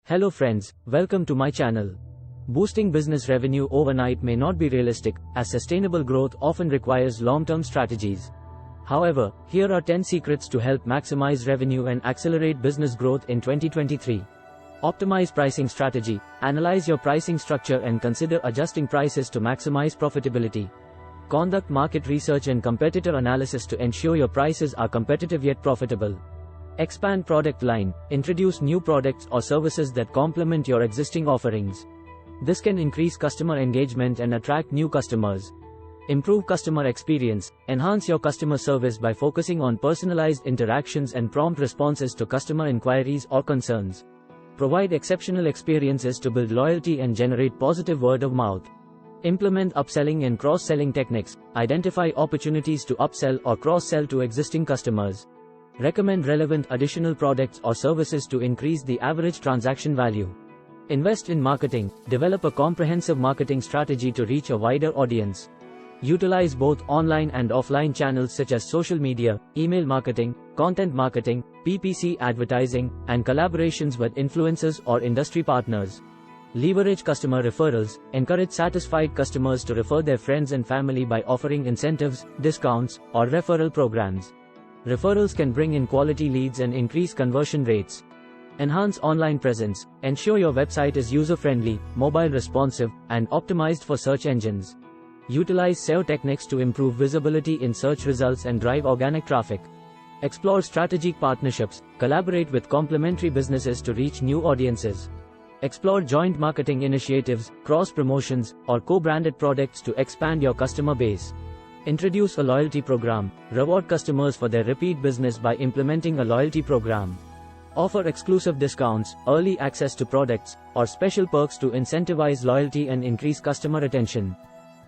Hello friends, welcome to my channel. Boosting business revenue overnight may not be realistic, as sustainable growth often requires long-term strategies. However, here are 10 secrets to help maximize revenue and accelerate business growth in 2023. Optimize pricing strategy. Analyze your pricing structure and consider adjusting prices to maximize profitability. Conduct market research and competitor analysis to ensure your prices are competitive yet profitable. Expand product line. Introduce new products or services that complement your existing offerings. This can increase customer engagement and attract new customers. Improve customer experience. Enhance your customer service by focusing on personalized interactions and prompt responses to customer inquiries or concerns. Provide exceptional experiences to build loyalty and generate positive word of mouth. Implement upselling and cross-selling techniques. Identify opportunities to upsell or cross-sell to existing customers. Recommend relevant additional products or services to increase the average transaction value. Invest in marketing. Develop a comprehensive marketing strategy to reach a wider audience. Utilize both online and offline channels such as social media, email marketing, content marketing, PPC advertising, and collaborations with influencers or industry partners. Leverage customer referrals. Encourage satisfied customers to refer their friends and family by offering incentives, discounts, or referral programs. Referrals can bring in quality leads and increase conversion rates. Enhance online presence. Ensure your website is user-friendly, mobile responsive, and optimized for search engines. Utilize SEO techniques to improve visibility in search results and drive organic traffic. Explore strategic partnerships. Collaborate with complementary businesses to reach new audiences. Explore joint marketing initiatives, cross-promotions, or co-branded products to expand your customer base. Introduce a loyalty program. Reward customers for their repeat business by implementing a loyalty program. Offer exclusive discounts, early access to products, or special perks to incentivize loyalty and increase customer retention.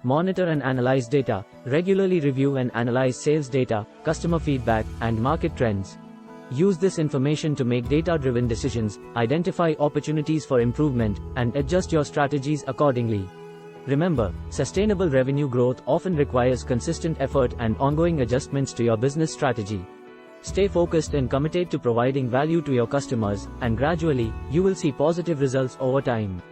Monitor and analyze data. Regularly review and analyze sales data, customer feedback, and market trends. Use this information to make data-driven decisions, identify opportunities for improvement, and adjust your strategies accordingly. Remember, sustainable revenue growth often requires consistent effort and ongoing adjustments to your business strategy. Stay focused and committed to providing value to your customers, and gradually, you will see positive results over time.